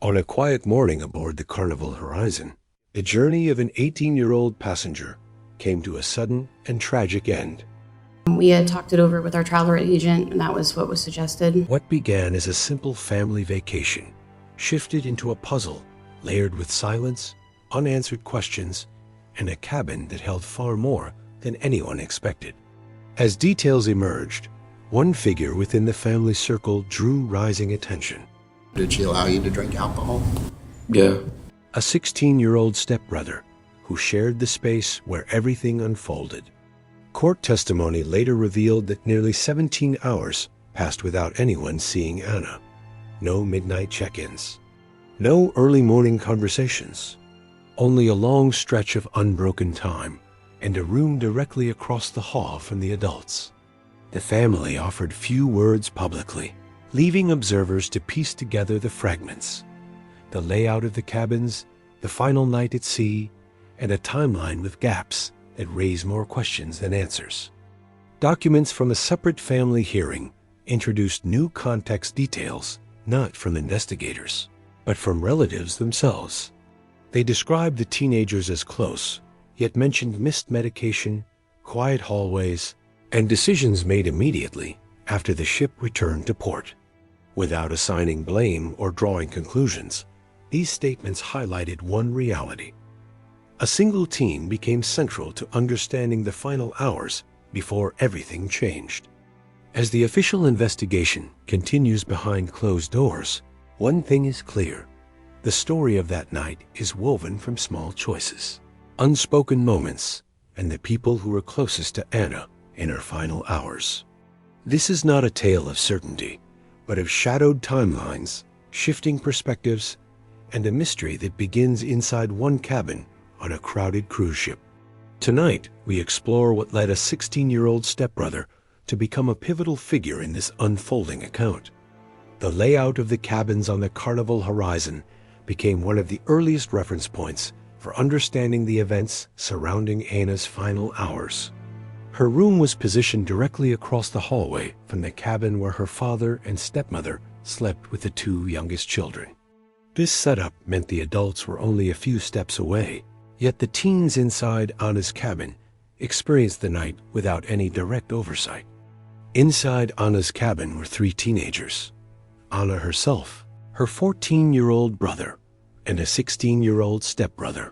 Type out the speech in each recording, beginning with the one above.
On a quiet morning aboard the Carnival Horizon, the journey of an 18-year-old passenger came to a sudden and tragic end. We had talked it over with our travel agent, and that was what was suggested. What began as a simple family vacation shifted into a puzzle layered with silence, unanswered questions, and a cabin that held far more than anyone expected. As details emerged, one figure within the family circle drew rising attention. Did she allow you to drink alcohol? Yeah. A 16-year-old stepbrother who shared the space where everything unfolded. Court testimony later revealed that nearly 17 hours passed without anyone seeing Anna. No midnight check-ins. No early morning conversations. Only a long stretch of unbroken time and a room directly across the hall from the adults. The family offered few words publicly, leaving observers to piece together the fragments. The layout of the cabins, the final night at sea, and a timeline with gaps that raise more questions than answers. Documents from a separate family hearing introduced new context details, not from investigators, but from relatives themselves. They described the teenagers as close, yet mentioned missed medication, quiet hallways, and decisions made immediately after the ship returned to port. Without assigning blame or drawing conclusions, these statements highlighted one reality. A single teen became central to understanding the final hours before everything changed. As the official investigation continues behind closed doors, one thing is clear. The story of that night is woven from small choices, unspoken moments, and the people who were closest to Anna in her final hours. This is not a tale of certainty, but of shadowed timelines, shifting perspectives, and a mystery that begins inside one cabin on a crowded cruise ship. Tonight, we explore what led a 16-year-old stepbrother to become a pivotal figure in this unfolding account. The layout of the cabins on the Carnival Horizon became one of the earliest reference points for understanding the events surrounding Anna's final hours. Her room was positioned directly across the hallway from the cabin where her father and stepmother slept with the two youngest children. This setup meant the adults were only a few steps away, yet the teens inside Anna's cabin experienced the night without any direct oversight. Inside Anna's cabin were three teenagers: Anna herself, her 14-year-old brother, and a 16-year-old stepbrother.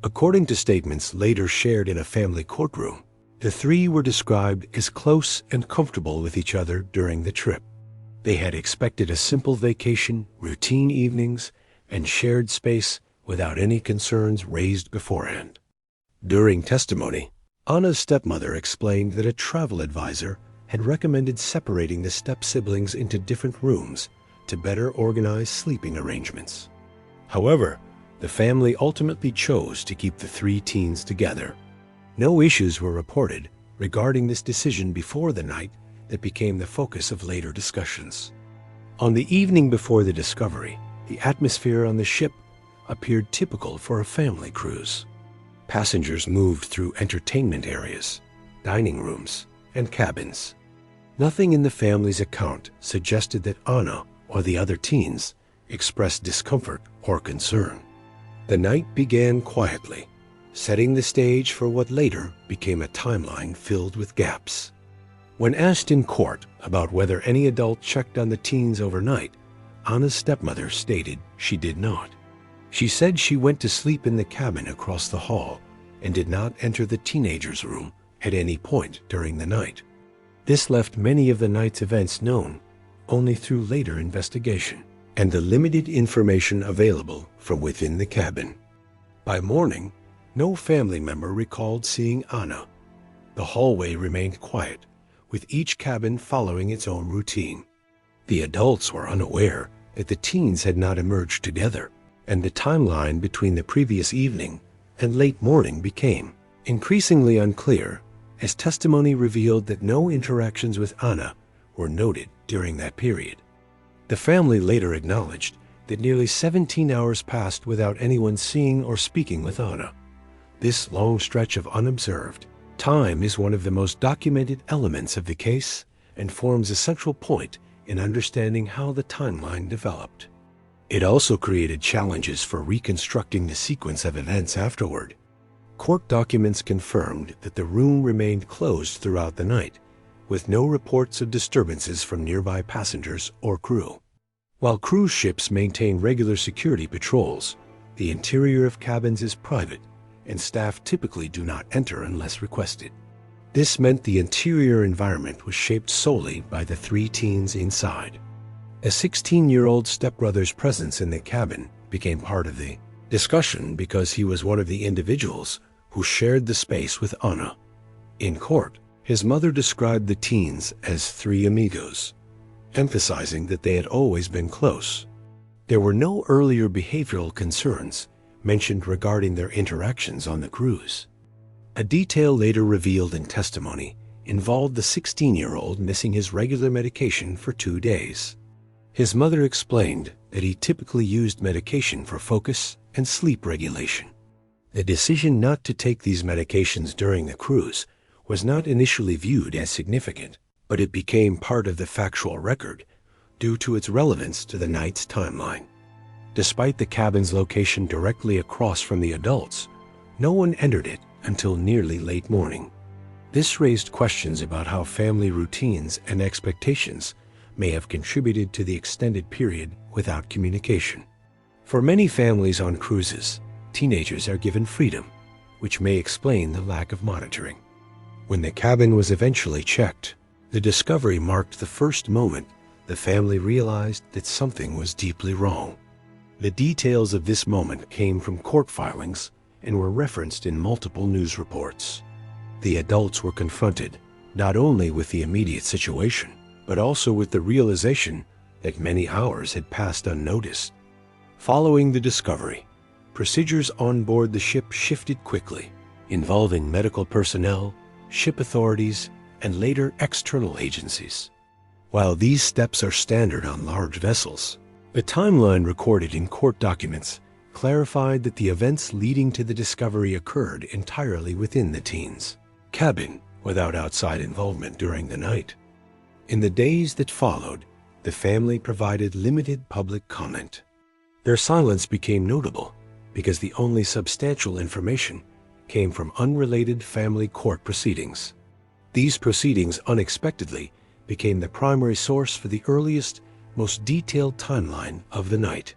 According to statements later shared in a family courtroom, the three were described as close and comfortable with each other during the trip. They had expected a simple vacation, routine evenings, and shared space without any concerns raised beforehand. During testimony, Anna's stepmother explained that a travel advisor had recommended separating the step-siblings into different rooms to better organize sleeping arrangements. However, the family ultimately chose to keep the three teens together. No issues were reported regarding this decision before the night that became the focus of later discussions. On the evening before the discovery, the atmosphere on the ship appeared typical for a family cruise. Passengers moved through entertainment areas, dining rooms, and cabins. Nothing in the family's account suggested that Anna or the other teens expressed discomfort or concern. The night began quietly, setting the stage for what later became a timeline filled with gaps. When asked in court about whether any adult checked on the teens overnight, Anna's stepmother stated she did not. She said she went to sleep in the cabin across the hall and did not enter the teenagers' room at any point during the night. This left many of the night's events known only through later investigation and the limited information available from within the cabin. By morning, no family member recalled seeing Anna. The hallway remained quiet, with each cabin following its own routine. The adults were unaware that the teens had not emerged together, and the timeline between the previous evening and late morning became increasingly unclear as testimony revealed that no interactions with Anna were noted during that period. The family later acknowledged that nearly 17 hours passed without anyone seeing or speaking with Anna. This long stretch of unobserved time is one of the most documented elements of the case and forms a central point in understanding how the timeline developed. It also created challenges for reconstructing the sequence of events afterward. Court documents confirmed that the room remained closed throughout the night, with no reports of disturbances from nearby passengers or crew. While cruise ships maintain regular security patrols, the interior of cabins is private, and staff typically do not enter unless requested. This meant the interior environment was shaped solely by the three teens inside. A 16-year-old stepbrother's presence in the cabin became part of the discussion because he was one of the individuals who shared the space with Anna. In court, his mother described the teens as three amigos, emphasizing that they had always been close. There were no earlier behavioral concerns mentioned regarding their interactions on the cruise. A detail later revealed in testimony involved the 16-year-old missing his regular medication for 2 days. His mother explained that he typically used medication for focus and sleep regulation. The decision not to take these medications during the cruise was not initially viewed as significant, but it became part of the factual record due to its relevance to the night's timeline. Despite the cabin's location directly across from the adults, no one entered it until nearly late morning. This raised questions about how family routines and expectations may have contributed to the extended period without communication. For many families on cruises, teenagers are given freedom, which may explain the lack of monitoring. When the cabin was eventually checked, the discovery marked the first moment the family realized that something was deeply wrong. The details of this moment came from court filings and were referenced in multiple news reports. The adults were confronted not only with the immediate situation, but also with the realization that many hours had passed unnoticed. Following the discovery, procedures on board the ship shifted quickly, involving medical personnel, ship authorities, and later external agencies. While these steps are standard on large vessels, the timeline recorded in court documents clarified that the events leading to the discovery occurred entirely within the teens' cabin without outside involvement during the night. In the days that followed, the family provided limited public comment. Their silence became notable because the only substantial information came from unrelated family court proceedings. These proceedings unexpectedly became the primary source for the earliest, most detailed timeline of the night.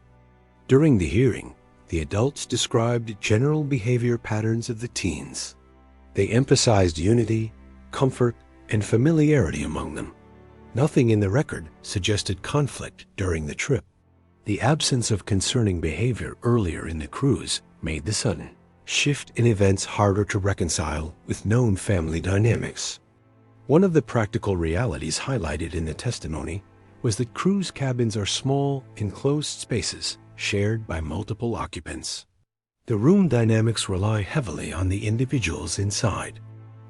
During the hearing, the adults described general behavior patterns of the teens. They emphasized unity, comfort, and familiarity among them. Nothing in the record suggested conflict during the trip. The absence of concerning behavior earlier in the cruise made the sudden shift in events harder to reconcile with known family dynamics. One of the practical realities highlighted in the testimony was that cruise cabins are small, enclosed spaces shared by multiple occupants. The room dynamics rely heavily on the individuals inside.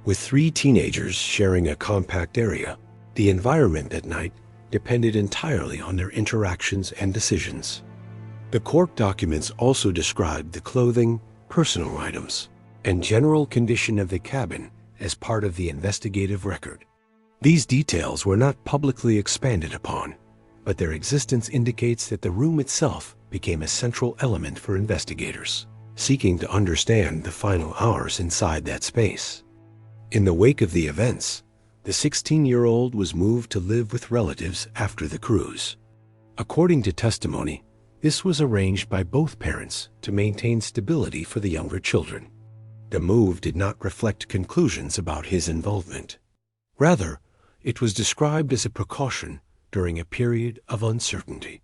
With 3 teenagers sharing a compact area, the environment at night depended entirely on their interactions and decisions. The court documents also described the clothing, personal items, and general condition of the cabin as part of the investigative record. These details were not publicly expanded upon, but their existence indicates that the room itself became a central element for investigators, seeking to understand the final hours inside that space. In the wake of the events, the 16-year-old was moved to live with relatives after the cruise. According to testimony, this was arranged by both parents to maintain stability for the younger children. The move did not reflect conclusions about his involvement. Rather, it was described as a precaution during a period of uncertainty.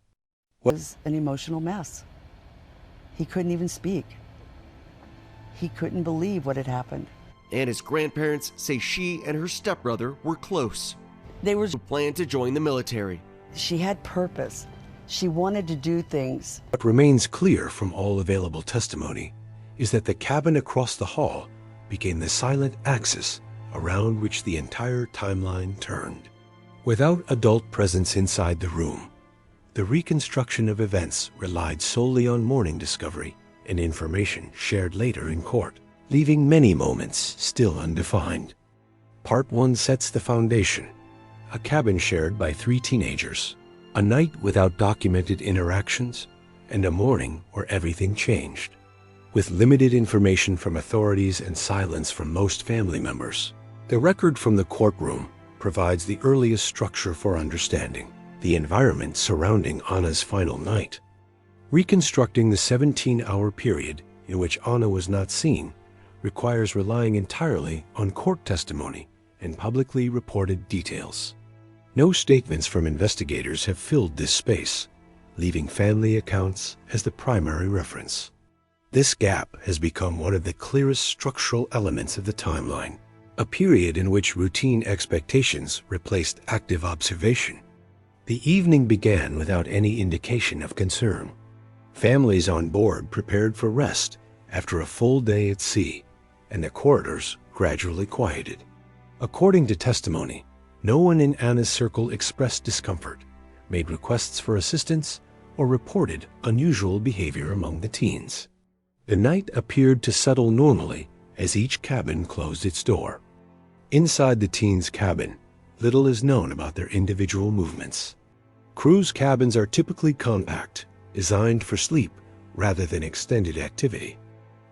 It was an emotional mess. He couldn't even speak. He couldn't believe what had happened. Anna's grandparents say she and her stepbrother were close. They were Planned to join the military. She had purpose. She wanted to do things. What remains clear from all available testimony is that the cabin across the hall became the silent axis around which the entire timeline turned. Without adult presence inside the room, the reconstruction of events relied solely on morning discovery and information shared later in court, leaving many moments still undefined. Part 1 sets the foundation: a cabin shared by 3 teenagers, a night without documented interactions, and a morning where everything changed. With limited information from authorities and silence from most family members, the record from the courtroom provides the earliest structure for understanding the environment surrounding Anna's final night. Reconstructing the 17-hour period in which Anna was not seen requires relying entirely on court testimony and publicly reported details. No statements from investigators have filled this space, leaving family accounts as the primary reference. This gap has become one of the clearest structural elements of the timeline, a period in which routine expectations replaced active observation. The evening began without any indication of concern. Families on board prepared for rest after a full day at sea, and the corridors gradually quieted. According to testimony, no one in Anna's circle expressed discomfort, made requests for assistance, or reported unusual behavior among the teens. The night appeared to settle normally as each cabin closed its door. Inside the teens' cabin, little is known about their individual movements. Cruise cabins are typically compact, designed for sleep rather than extended activity.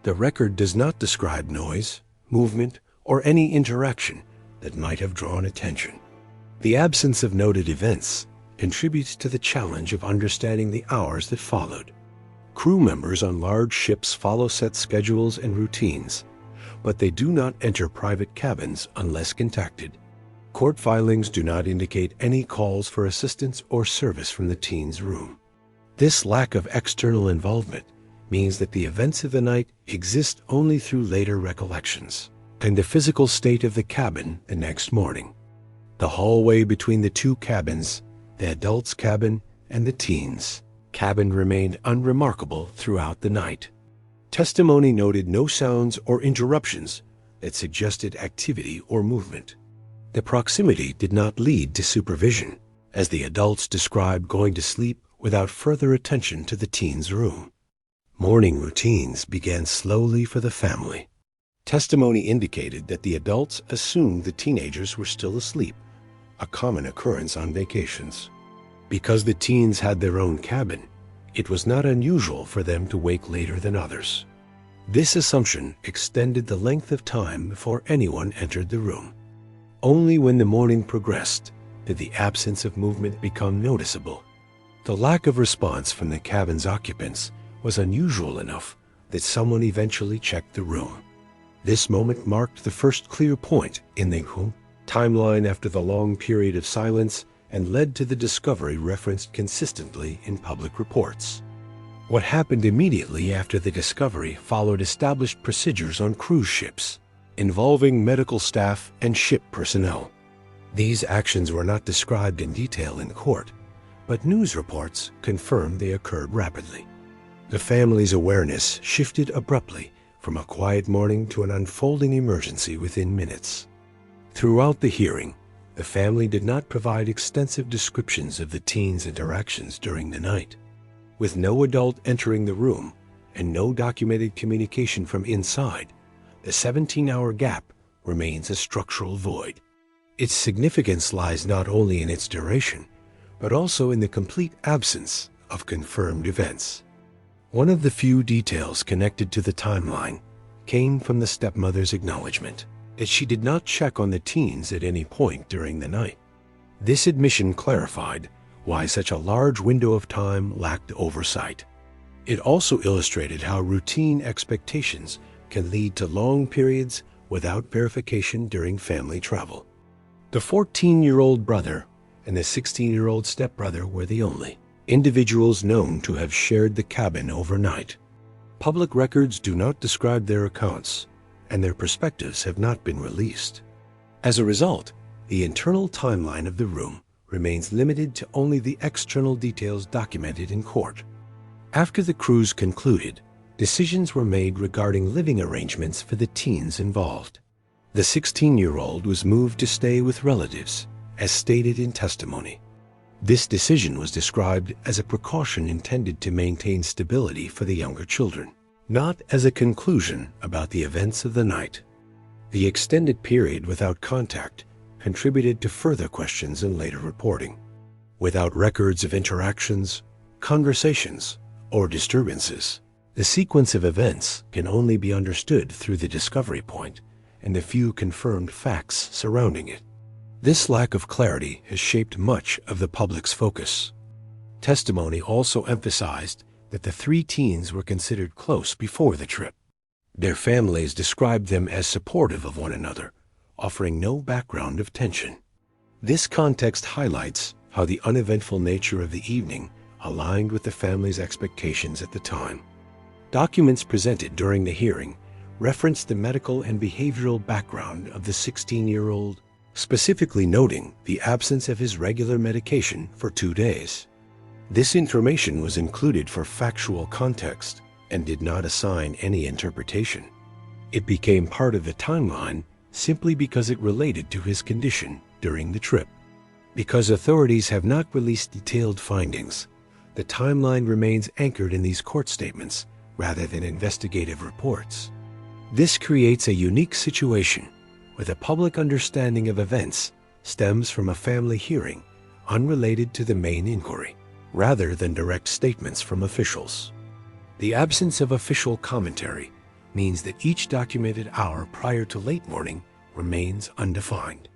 The record does not describe noise, movement, or any interaction that might have drawn attention. The absence of noted events contributes to the challenge of understanding the hours that followed. Crew members on large ships follow set schedules and routines, but they do not enter private cabins unless contacted. Court filings do not indicate any calls for assistance or service from the teens' room. This lack of external involvement means that the events of the night exist only through later recollections and the physical state of the cabin the next morning. The hallway between the two cabins, the adults' cabin and the teens' cabin, remained unremarkable throughout the night. Testimony noted no sounds or interruptions that suggested activity or movement. The proximity did not lead to supervision, as the adults described going to sleep without further attention to the teens' room. Morning routines began slowly for the family. Testimony indicated that the adults assumed the teenagers were still asleep, a common occurrence on vacations. Because the teens had their own cabin, it was not unusual for them to wake later than others. This assumption extended the length of time before anyone entered the room. Only when the morning progressed did the absence of movement become noticeable. The lack of response from the cabin's occupants was unusual enough that someone eventually checked the room. This moment marked the first clear point in the timeline after the long period of silence and led to the discovery referenced consistently in public reports. What happened immediately after the discovery followed established procedures on cruise ships, involving medical staff and ship personnel. These actions were not described in detail in court, but news reports confirmed they occurred rapidly. The family's awareness shifted abruptly from a quiet morning to an unfolding emergency within minutes. Throughout the hearing, the family did not provide extensive descriptions of the teens' interactions during the night. With no adult entering the room and no documented communication from inside, the 17-hour gap remains a structural void. Its significance lies not only in its duration, but also in the complete absence of confirmed events. One of the few details connected to the timeline came from the stepmother's acknowledgement that she did not check on the teens at any point during the night. This admission clarified why such a large window of time lacked oversight. It also illustrated how routine expectations can lead to long periods without verification during family travel. The 14-year-old brother and the 16-year-old stepbrother were the only individuals known to have shared the cabin overnight. Public records do not describe their accounts, and their perspectives have not been released. As a result, the internal timeline of the room remains limited to only the external details documented in court. After the cruise concluded, decisions were made regarding living arrangements for the teens involved. The 16-year-old was moved to stay with relatives, as stated in testimony. This decision was described as a precaution intended to maintain stability for the younger children, not as a conclusion about the events of the night. The extended period without contact contributed to further questions in later reporting. Without records of interactions, conversations, or disturbances. The sequence of events can only be understood through the discovery point and the few confirmed facts surrounding it. This lack of clarity has shaped much of the public's focus. Testimony also emphasized that the three teens were considered close before the trip. Their families described them as supportive of one another, offering no background of tension. This context highlights how the uneventful nature of the evening aligned with the family's expectations at the time. Documents presented during the hearing referenced the medical and behavioral background of the 16-year-old, specifically noting the absence of his regular medication for 2 days. This information was included for factual context and did not assign any interpretation. It became part of the timeline simply because it related to his condition during the trip. Because authorities have not released detailed findings, the timeline remains anchored in these court statements rather than investigative reports. This creates a unique situation where the public understanding of events stems from a family hearing unrelated to the main inquiry, rather than direct statements from officials. The absence of official commentary means that each documented hour prior to late morning remains undefined.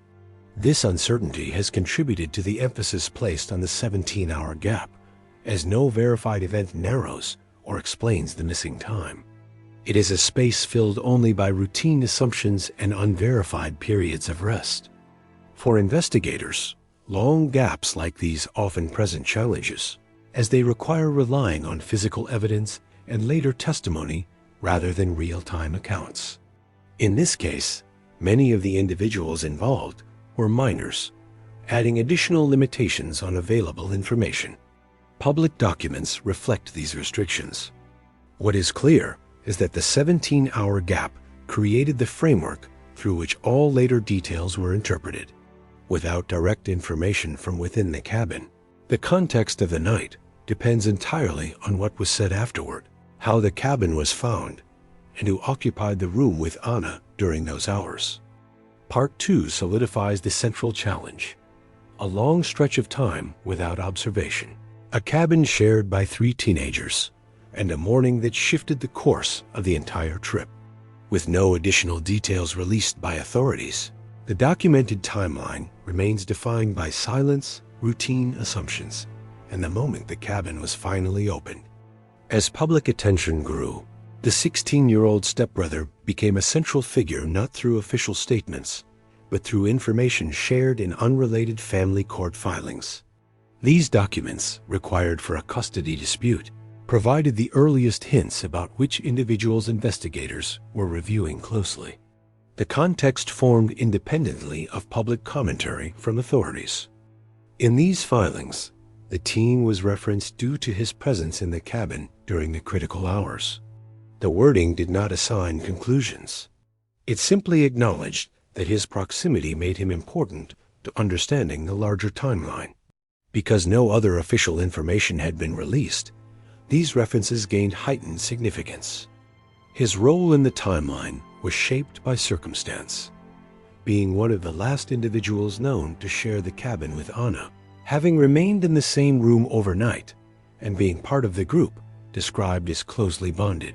This uncertainty has contributed to the emphasis placed on the 17-hour gap, as no verified event narrows or explains the missing time. It is a space filled only by routine assumptions and unverified periods of rest. For investigators, long gaps like these often present challenges, as they require relying on physical evidence and later testimony rather than real-time accounts. In this case, many of the individuals involved were minors, adding additional limitations on available information. Public documents reflect these restrictions. What is clear is that the 17-hour gap created the framework through which all later details were interpreted. Without direct information from within the cabin, the context of the night depends entirely on what was said afterward, how the cabin was found, and who occupied the room with Anna during those hours. Part 2 solidifies the central challenge: a long stretch of time without observation, a cabin shared by 3 teenagers, and a morning that shifted the course of the entire trip. With no additional details released by authorities, the documented timeline remains defined by silence, routine assumptions, and the moment the cabin was finally opened. As public attention grew, the 16-year-old stepbrother became a central figure not through official statements, but through information shared in unrelated family court filings. These documents, required for a custody dispute, provided the earliest hints about which individuals investigators were reviewing closely. The context formed independently of public commentary from authorities. In these filings, the teen was referenced due to his presence in the cabin during the critical hours. The wording did not assign conclusions. It simply acknowledged that his proximity made him important to understanding the larger timeline. Because no other official information had been released, these references gained heightened significance. His role in the timeline was shaped by circumstance. Being one of the last individuals known to share the cabin with Anna, having remained in the same room overnight, and being part of the group described as closely bonded.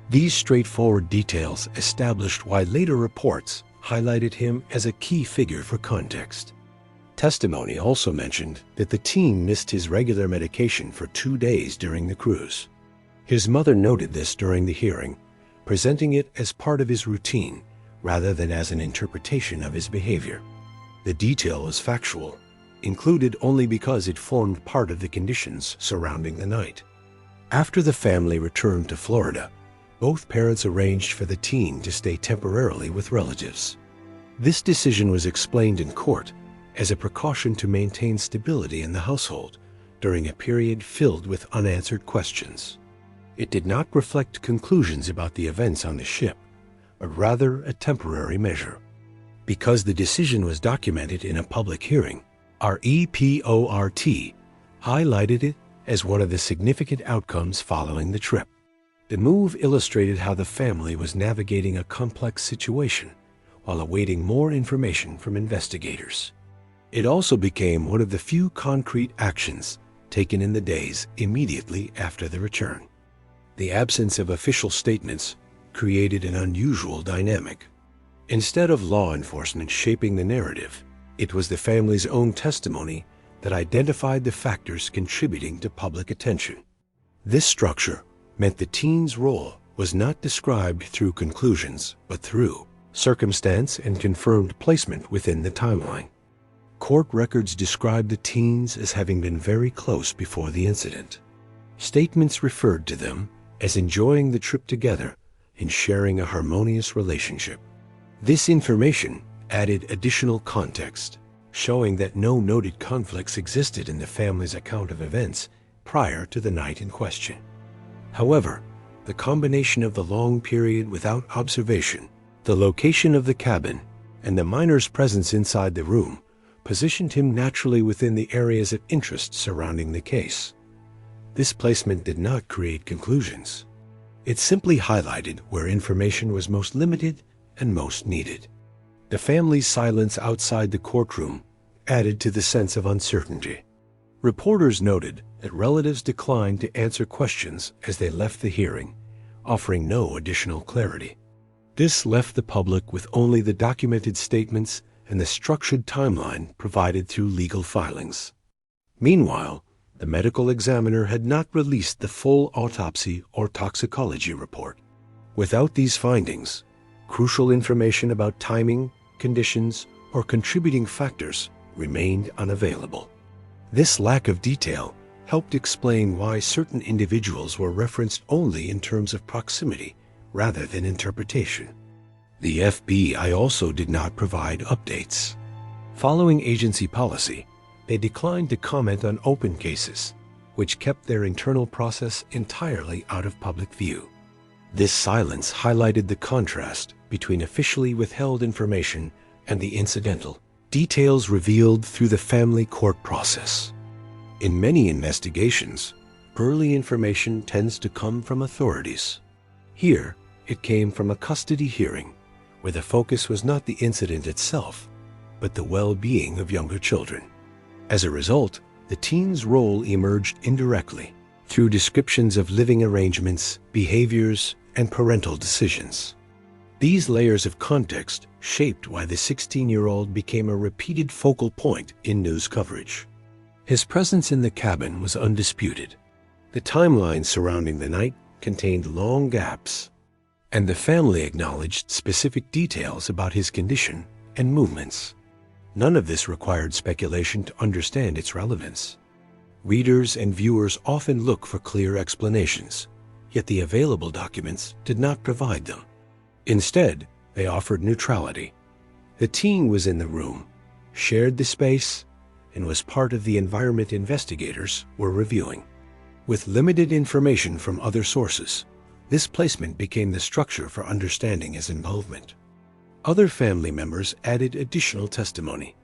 These straightforward details established why later reports highlighted him as a key figure for context. Testimony also mentioned that the teen missed his regular medication for 2 days during the cruise. His mother noted this during the hearing, presenting it as part of his routine rather than as an interpretation of his behavior. The detail is factual, included only because it formed part of the conditions surrounding the night. After the family returned to Florida, both parents arranged for the teen to stay temporarily with relatives. This decision was explained in court as a precaution to maintain stability in the household during a period filled with unanswered questions. It did not reflect conclusions about the events on the ship, but rather a temporary measure. Because the decision was documented in a public hearing, our report highlighted it as one of the significant outcomes following the trip. The move illustrated how the family was navigating a complex situation while awaiting more information from investigators. It also became one of the few concrete actions taken in the days immediately after the return. The absence of official statements created an unusual dynamic. Instead of law enforcement shaping the narrative, it was the family's own testimony that identified the factors contributing to public attention. This structure meant the teen's role was not described through conclusions, but through circumstance and confirmed placement within the timeline. Court records described the teens as having been very close before the incident. Statements referred to them as enjoying the trip together and sharing a harmonious relationship. This information added additional context, showing that no noted conflicts existed in the family's account of events prior to the night in question. However, the combination of the long period without observation, the location of the cabin, and the minor's presence inside the room positioned him naturally within the areas of interest surrounding the case. This placement did not create conclusions. It simply highlighted where information was most limited and most needed. The family's silence outside the courtroom added to the sense of uncertainty. Reporters noted that relatives declined to answer questions as they left the hearing, offering no additional clarity. This left the public with only the documented statements and the structured timeline provided through legal filings. Meanwhile, the medical examiner had not released the full autopsy or toxicology report. Without these findings, crucial information about timing, conditions, or contributing factors remained unavailable. This lack of detail helped explain why certain individuals were referenced only in terms of proximity rather than interpretation. The FBI also did not provide updates. Following agency policy, they declined to comment on open cases, which kept their internal process entirely out of public view. This silence highlighted the contrast between officially withheld information and the incidental details revealed through the family court process. In many investigations, early information tends to come from authorities. Here, it came from a custody hearing, where the focus was not the incident itself, but the well-being of younger children. As a result, the teen's role emerged indirectly through descriptions of living arrangements, behaviors, and parental decisions. These layers of context shaped why the 16-year-old became a repeated focal point in news coverage. His presence in the cabin was undisputed. The timeline surrounding the night contained long gaps, and the family acknowledged specific details about his condition and movements. None of this required speculation to understand its relevance. Readers and viewers often look for clear explanations, yet the available documents did not provide them. Instead, they offered neutrality. The teen was in the room, shared the space, and was part of the environment investigators were reviewing. With limited information from other sources, this placement became the structure for understanding his involvement. Other family members added additional testimony,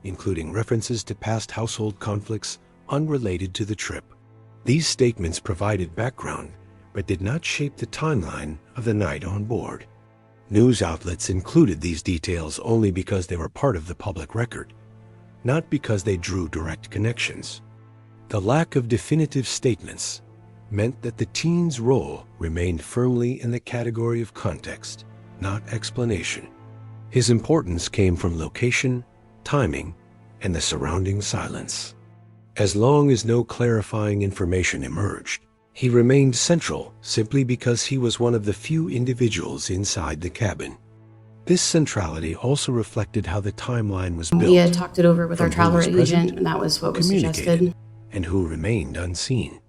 including references to past household conflicts unrelated to the trip. These statements provided background, but did not shape the timeline of the night on board. News outlets included these details only because they were part of the public record, not because they drew direct connections. The lack of definitive statements meant that the teen's role remained firmly in the category of context, not explanation. His importance came from location, timing, and the surrounding silence. As long as no clarifying information emerged, he remained central simply because he was one of the few individuals inside the cabin. This centrality also reflected how the timeline was built. We had talked it over with our from who was traveler agent, present, and that was what was communicated, suggested. and who remained unseen.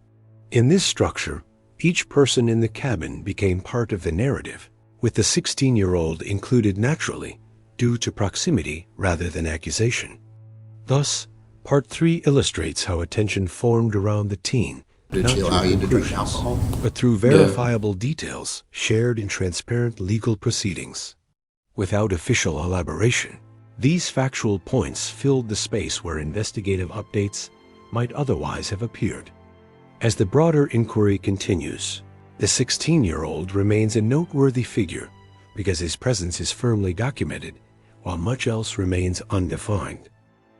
In this structure, each person in the cabin became part of the narrative, with the 16-year-old included naturally due to proximity rather than accusation. Thus, Part 3 illustrates how attention formed around the teen, Did not she through allow you to drink conclusions, alcohol? but through verifiable details shared in transparent legal proceedings. Without official elaboration, these factual points filled the space where investigative updates might otherwise have appeared. As the broader inquiry continues, the 16-year-old remains a noteworthy figure because his presence is firmly documented while much else remains undefined.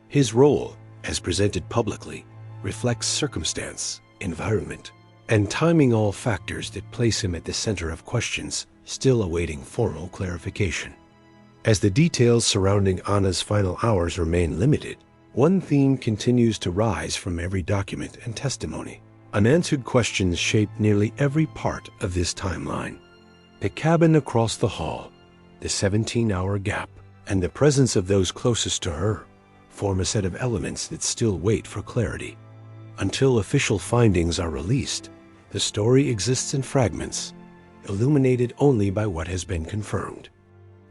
His role, as presented publicly, reflects circumstance, environment, and timing, all factors that place him at the center of questions still awaiting formal clarification. As the details surrounding Anna's final hours remain limited, one theme continues to rise from every document and testimony. Unanswered questions shape nearly every part of this timeline. The cabin across the hall, the 17-hour gap, and the presence of those closest to her form a set of elements that still wait for clarity. Until official findings are released, the story exists in fragments, illuminated only by what has been confirmed.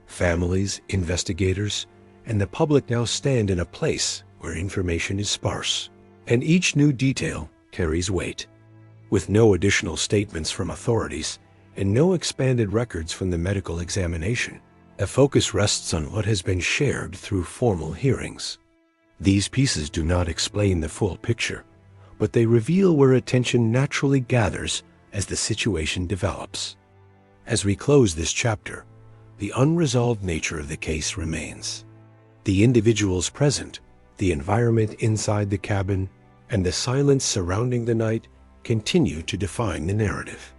Families, investigators, and the public now stand in a place where information is sparse, and each new detail carries weight. With no additional statements from authorities and no expanded records from the medical examination, a focus rests on what has been shared through formal hearings. These pieces do not explain the full picture, but they reveal where attention naturally gathers as the situation develops. As we close this chapter, the unresolved nature of the case remains. The individuals present, the environment inside the cabin, and the silence surrounding the night continue to define the narrative.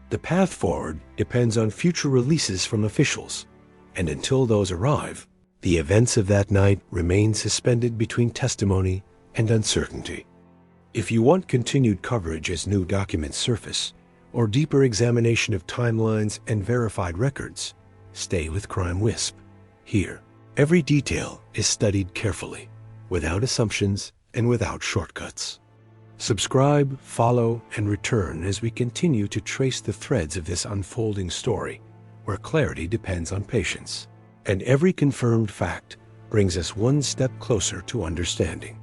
The path forward depends on future releases from officials, and until those arrive, the events of that night remain suspended between testimony and uncertainty. If you want continued coverage as new documents surface, or deeper examination of timelines and verified records, stay with Crime Wisp. Here, every detail is studied carefully, without assumptions and without shortcuts. Subscribe, follow, and return as we continue to trace the threads of this unfolding story, where clarity depends on patience, and every confirmed fact brings us one step closer to understanding.